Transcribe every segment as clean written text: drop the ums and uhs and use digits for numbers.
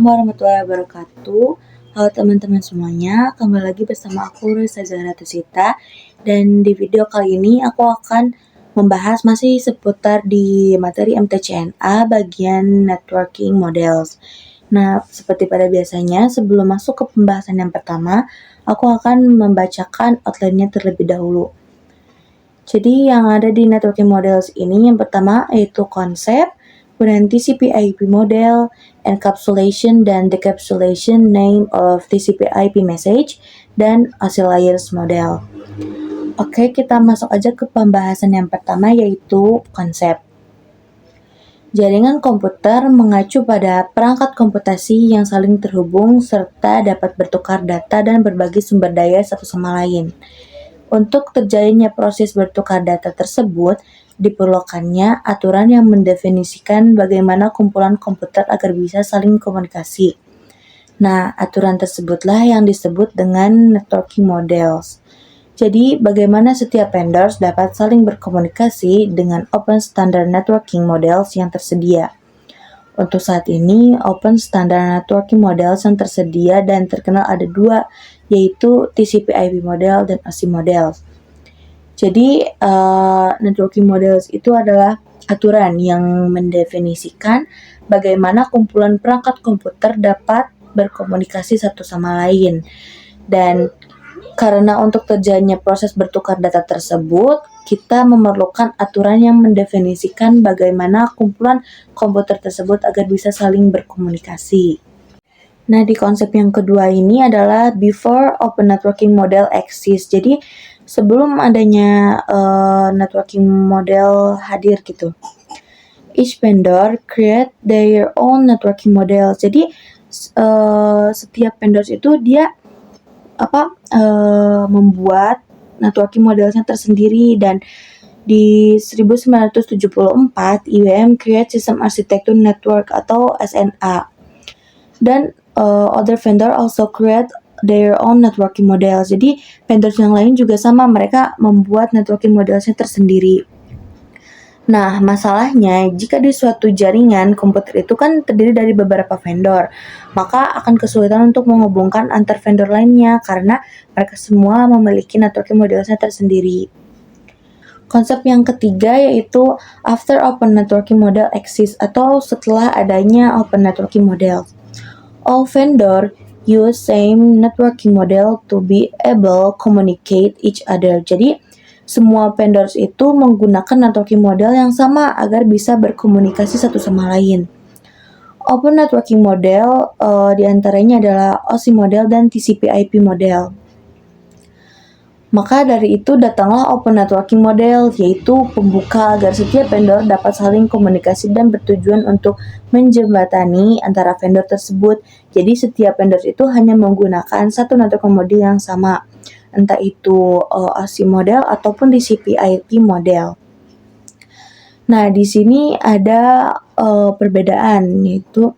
Assalamualaikum warahmatullahi wabarakatuh. Halo teman-teman semuanya, kembali lagi bersama aku Rizazah Ratusita. Dan di video kali ini aku akan membahas masih seputar di materi MTCNA bagian Networking Models. Nah, seperti pada biasanya, sebelum masuk ke pembahasan yang pertama, aku akan membacakan outline-nya terlebih dahulu. Jadi yang ada di Networking Models ini yang pertama yaitu konsep, kemudian TCP/IP model, encapsulation dan decapsulation name of TCP/IP message, dan oscillators model. Oke, kita masuk aja ke pembahasan yang pertama yaitu konsep. Jaringan komputer mengacu pada perangkat komputasi yang saling terhubung serta dapat bertukar data dan berbagi sumber daya satu sama lain. Untuk terjadinya proses bertukar data tersebut, diperlukannya aturan yang mendefinisikan bagaimana kumpulan komputer agar bisa saling komunikasi. Nah, aturan tersebutlah yang disebut dengan networking models. Jadi, bagaimana setiap vendors dapat saling berkomunikasi dengan open standard networking models yang tersedia. Untuk saat ini, open standard networking models yang tersedia dan terkenal ada dua, yaitu TCP/IP model dan OSI model. Jadi, networking models itu adalah aturan yang mendefinisikan bagaimana kumpulan perangkat komputer dapat berkomunikasi satu sama lain. Dan karena untuk terjadinya proses bertukar data tersebut, kita memerlukan aturan yang mendefinisikan bagaimana kumpulan komputer tersebut agar bisa saling berkomunikasi. Nah, di konsep yang kedua ini adalah before open networking model exists. Jadi, sebelum adanya networking model hadir gitu. Each vendor create their own networking model. Jadi, setiap vendors itu dia membuat networking modelnya tersendiri, dan di 1974 IBM create System Architecture Network atau SNA. Dan other vendor also create their own networking model. Jadi vendors yang lain juga sama, mereka membuat networking modelnya tersendiri. Nah, masalahnya jika di suatu jaringan komputer itu kan terdiri dari beberapa vendor, maka akan kesulitan untuk menghubungkan antar vendor lainnya karena mereka semua memiliki networking modelnya tersendiri. Konsep yang ketiga yaitu after open networking model exists atau setelah adanya open networking model. All vendor use same networking model to be able communicate each other. Jadi semua vendors itu menggunakan networking model yang sama agar bisa berkomunikasi satu sama lain. Open networking model diantaranya adalah OSI model dan TCP/IP model. Maka dari itu datanglah open networking model, yaitu pembuka agar setiap vendor dapat saling komunikasi dan bertujuan untuk menjembatani antara vendor tersebut. Jadi setiap vendor itu hanya menggunakan satu networking model yang sama, entah itu OSI model ataupun TCP/IP model. Nah, di sini ada perbedaan, yaitu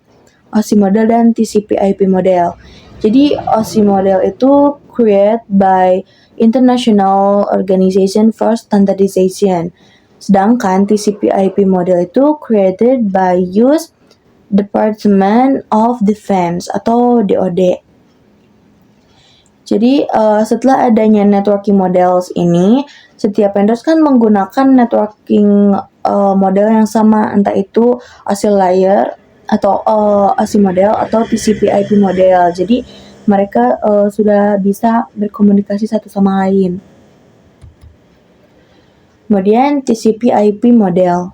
OSI model dan TCP/IP model. Jadi OSI model itu created by International Organization for Standardization. Sedangkan TCP/IP model itu created by US Department of Defense atau DoD. Jadi setelah adanya networking models ini, setiap vendors kan menggunakan networking model yang sama, entah itu OSI layer atau OSI model atau TCP/IP model. Jadi mereka sudah bisa berkomunikasi satu sama lain. Kemudian TCP/IP model.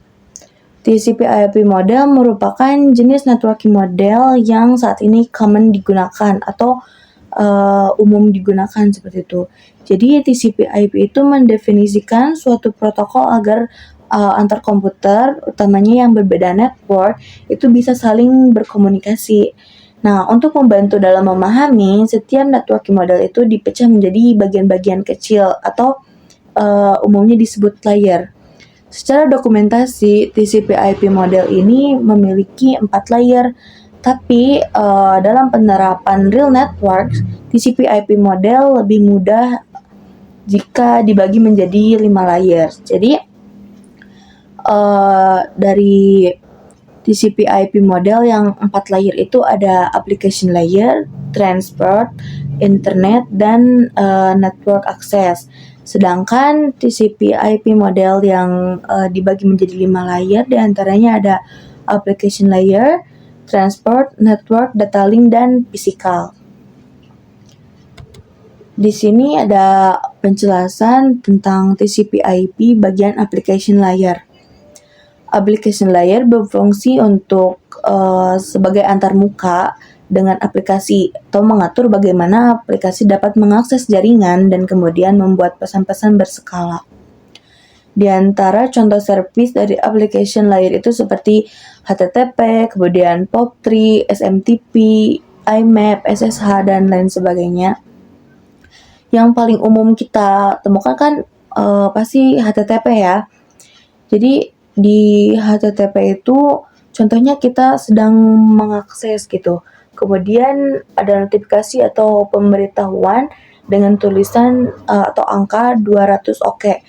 TCP/IP model merupakan jenis networking model yang saat ini common digunakan atau umum digunakan seperti itu. Jadi TCP/IP itu mendefinisikan suatu protokol agar antar komputer, utamanya yang berbeda network, itu bisa saling berkomunikasi. Nah, untuk membantu dalam memahami, setiap networking model itu dipecah menjadi bagian-bagian kecil atau umumnya disebut layer. Secara dokumentasi, TCP/IP model ini memiliki 4 layer, tapi dalam penerapan real networks, TCP/IP model lebih mudah jika dibagi menjadi 5 layer. Jadi dari TCP/IP model yang 4 layer itu ada application layer, transport, internet, dan network access. Sedangkan TCP/IP model yang dibagi menjadi 5 layer, diantaranya ada application layer, transport, network, data link, dan physical. Di sini ada penjelasan tentang TCP/IP bagian application layer. Application layer berfungsi untuk sebagai antarmuka dengan aplikasi atau mengatur bagaimana aplikasi dapat mengakses jaringan dan kemudian membuat pesan-pesan berskala. Di antara contoh service dari application layer itu seperti HTTP, kemudian POP3, SMTP, IMAP, SSH, dan lain sebagainya. Yang paling umum kita temukan kan pasti HTTP ya. Jadi di HTTP itu contohnya kita sedang mengakses gitu. Kemudian ada notifikasi atau pemberitahuan dengan tulisan atau angka 200 oke.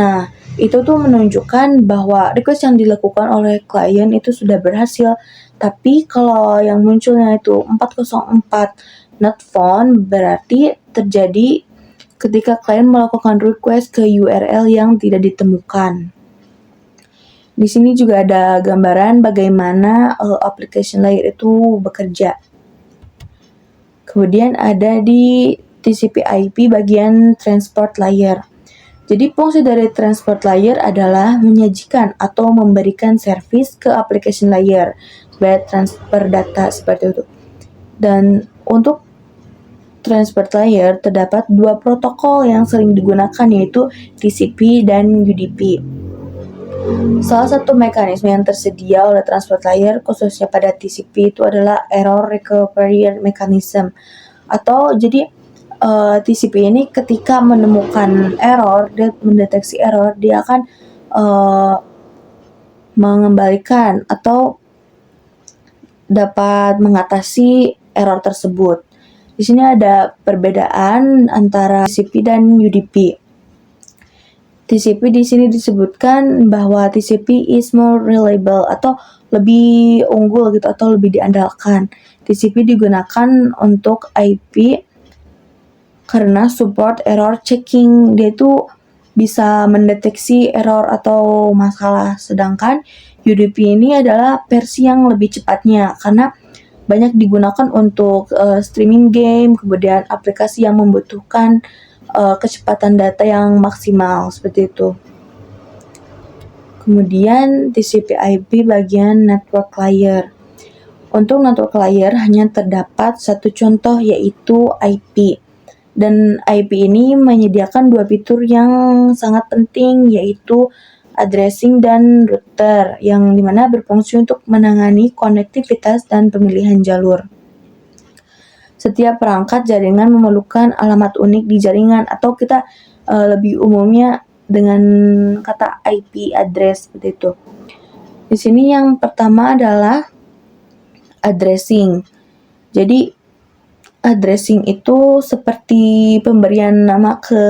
Nah, itu tuh menunjukkan bahwa request yang dilakukan oleh klien itu sudah berhasil. Tapi kalau yang munculnya itu 404 not found berarti terjadi ketika klien melakukan request ke URL yang tidak ditemukan. Di sini juga ada gambaran bagaimana application layer itu bekerja. Kemudian ada di TCP/IP bagian transport layer. Jadi fungsi dari transport layer adalah menyajikan atau memberikan service ke application layer supaya transfer data seperti itu. Dan untuk transport layer terdapat 2 protokol yang sering digunakan yaitu TCP dan UDP. Salah satu mekanisme yang tersedia oleh transport layer khususnya pada TCP itu adalah error recovery mechanism. Atau jadi TCP ini ketika menemukan error, dia mendeteksi error, dia akan mengembalikan atau dapat mengatasi error tersebut. Di sini ada perbedaan antara TCP dan UDP. TCP di sini disebutkan bahwa TCP is more reliable atau lebih unggul gitu atau lebih diandalkan. TCP digunakan untuk IP karena support error checking, dia itu bisa mendeteksi error atau masalah. Sedangkan UDP ini adalah versi yang lebih cepatnya karena banyak digunakan untuk streaming game, kemudian aplikasi yang membutuhkan kecepatan data yang maksimal seperti itu. Kemudian TCP/IP bagian network layer. Untuk network layer hanya terdapat satu contoh yaitu IP. Dan IP ini menyediakan 2 fitur yang sangat penting yaitu addressing dan router yang dimana berfungsi untuk menangani konektivitas dan pemilihan jalur. Setiap perangkat jaringan memerlukan alamat unik di jaringan atau kita lebih umumnya dengan kata IP address seperti itu. Di sini yang pertama adalah addressing. Jadi addressing itu seperti pemberian nama ke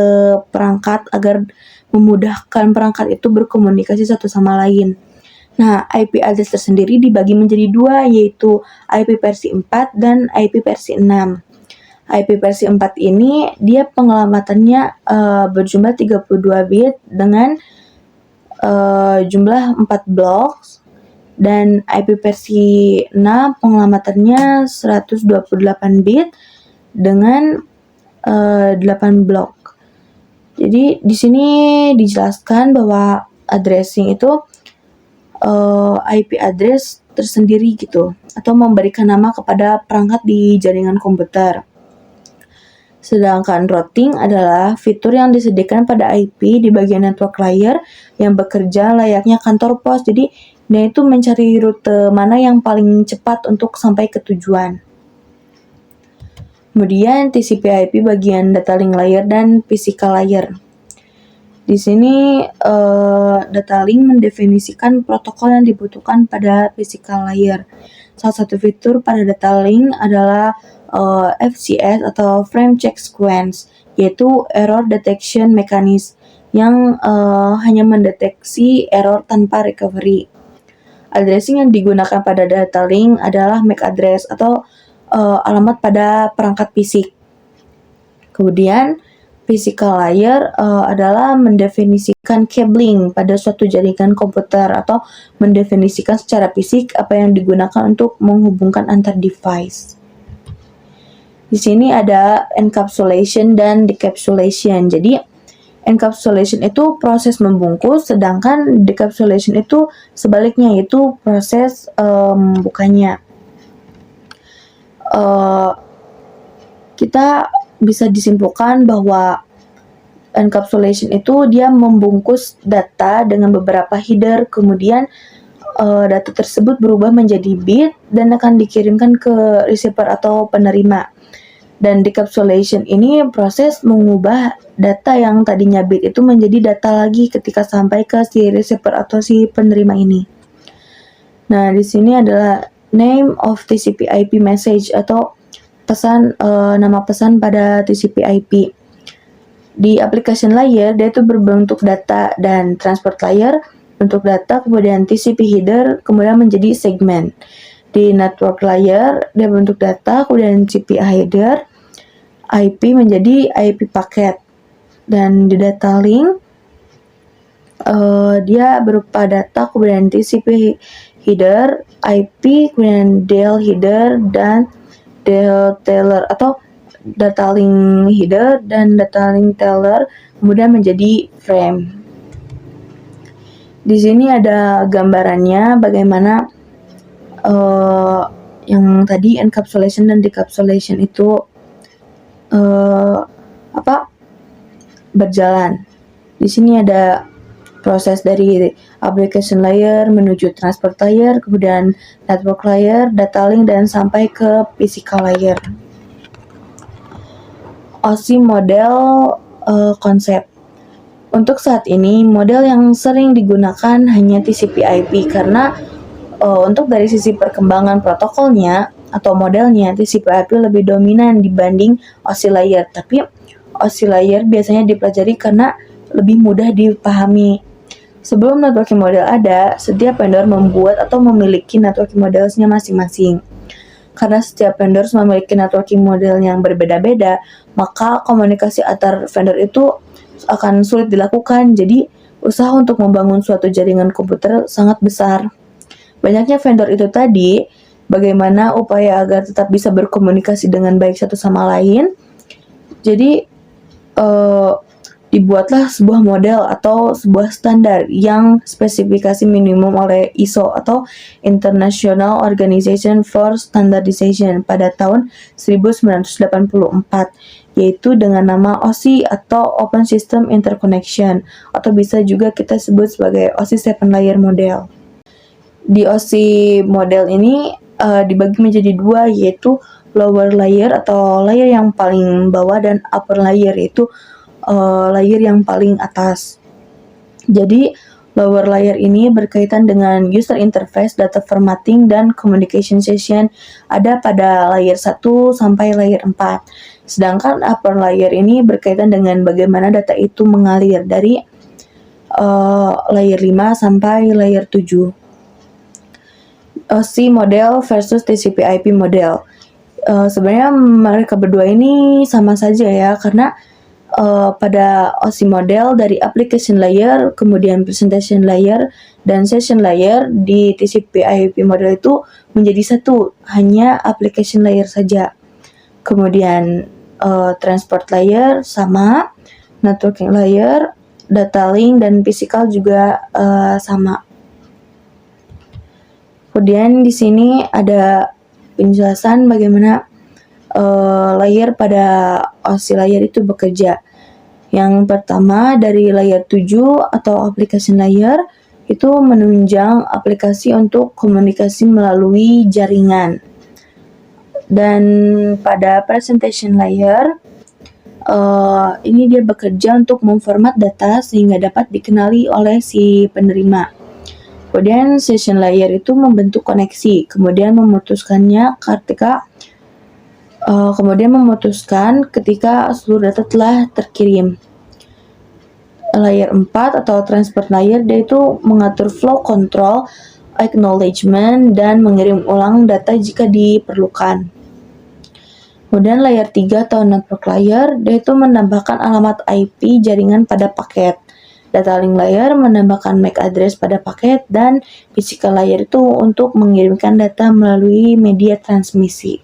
perangkat agar memudahkan perangkat itu berkomunikasi satu sama lain. Nah, IP address tersendiri dibagi menjadi 2 yaitu IP versi 4 dan IP versi 6. IP versi 4 ini dia pengelamatannya berjumlah 32 bit dengan jumlah 4 blok, dan IP versi 6 pengelamatannya 128 bit dengan 8 blok. Jadi di sini dijelaskan bahwa addressing itu IP address tersendiri gitu atau memberikan nama kepada perangkat di jaringan komputer. Sedangkan routing adalah fitur yang disediakan pada IP di bagian network layer yang bekerja layaknya kantor pos. Jadi dia itu mencari rute mana yang paling cepat untuk sampai ke tujuan. Kemudian TCP/IP bagian data link layer dan physical layer. Di sini data link mendefinisikan protokol yang dibutuhkan pada physical layer. Salah satu fitur pada data link adalah FCS atau Frame Check Sequence, yaitu Error Detection Mechanism yang hanya mendeteksi error tanpa recovery. Addressing yang digunakan pada data link adalah MAC address atau alamat pada perangkat fisik. Kemudian physical layer adalah mendefinisikan cabling pada suatu jaringan komputer atau mendefinisikan secara fisik apa yang digunakan untuk menghubungkan antar device. Di sini ada encapsulation dan decapsulation. Jadi encapsulation itu proses membungkus, sedangkan decapsulation itu sebaliknya, yaitu proses membukanya. Kita bisa disimpulkan bahwa encapsulation itu dia membungkus data dengan beberapa header, kemudian data tersebut berubah menjadi bit dan akan dikirimkan ke receiver atau penerima. Dan decapsulation ini proses mengubah data yang tadinya bit itu menjadi data lagi ketika sampai ke si receiver atau si penerima ini. Nah, di sini adalah name of TCP/IP message atau pesan nama pesan pada TCP/IP. Di application layer dia itu berbentuk data, dan transport layer bentuk data, kemudian TCP header kemudian menjadi segmen. Di network layer dia bentuk data, kemudian TCP header, IP menjadi IP paket. Dan di data link dia berupa data, kemudian TCP header, IP, kemudian DL header dan DL teller atau data link header dan data link teller kemudian menjadi frame. Di sini ada gambarannya bagaimana yang tadi encapsulation dan decapsulation itu berjalan. Di sini ada proses dari application layer menuju transport layer, kemudian network layer, data link, dan sampai ke physical layer. OSI model konsep. Untuk saat ini, model yang sering digunakan hanya TCP/IP karena untuk dari sisi perkembangan protokolnya atau modelnya, TCP/IP lebih dominan dibanding OSI layer. Tapi OSI layer biasanya dipelajari karena lebih mudah dipahami. Sebelum networking model ada, setiap vendor membuat atau memiliki networking modelsnya masing-masing. Karena setiap vendor memiliki networking model yang berbeda-beda, maka komunikasi antar vendor itu akan sulit dilakukan. Jadi, usaha untuk membangun suatu jaringan komputer sangat besar. Banyaknya vendor itu tadi, bagaimana upaya agar tetap bisa berkomunikasi dengan baik satu sama lain. Jadi, dibuatlah sebuah model atau sebuah standar yang spesifikasi minimum oleh ISO atau International Organization for Standardization pada tahun 1984, yaitu dengan nama OSI atau Open System Interconnection, atau bisa juga kita sebut sebagai OSI 7 Layer Model. Di OSI model ini dibagi menjadi dua, yaitu lower layer atau layer yang paling bawah dan upper layer, yaitu layer yang paling atas. Jadi lower layer ini berkaitan dengan user interface, data formatting, dan communication session ada pada layer 1 sampai layer 4. Sedangkan upper layer ini berkaitan dengan bagaimana data itu mengalir dari layer 5 sampai layer 7. OSI model versus TCP/IP model. Sebenarnya mereka berdua ini sama saja ya, karena pada OSI model dari application layer, kemudian presentation layer, dan session layer di TCP/IP model itu menjadi satu, hanya application layer saja. Kemudian transport layer sama, networking layer, data link, dan physical juga sama. Kemudian di sini ada penjelasan bagaimana layer pada OSI layer itu bekerja. Yang pertama dari layer 7 atau application layer itu menunjang aplikasi untuk komunikasi melalui jaringan. Dan pada presentation layer ini dia bekerja untuk memformat data sehingga dapat dikenali oleh si penerima. Kemudian session layer itu membentuk koneksi, kemudian memutuskannya ketika seluruh data telah terkirim. Layer 4 atau transport layer dia itu mengatur flow control acknowledgement, dan mengirim ulang data jika diperlukan. Kemudian layer 3 atau network layer, dia itu menambahkan alamat IP jaringan pada paket. Data link layer menambahkan MAC address pada paket, dan physical layer itu untuk mengirimkan data melalui media transmisi.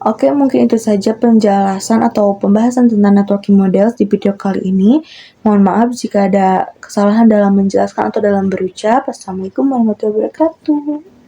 Oke, mungkin itu saja penjelasan atau pembahasan tentang networking models di video kali ini. Mohon maaf jika ada kesalahan dalam menjelaskan atau dalam berucap. Assalamualaikum warahmatullahi wabarakatuh.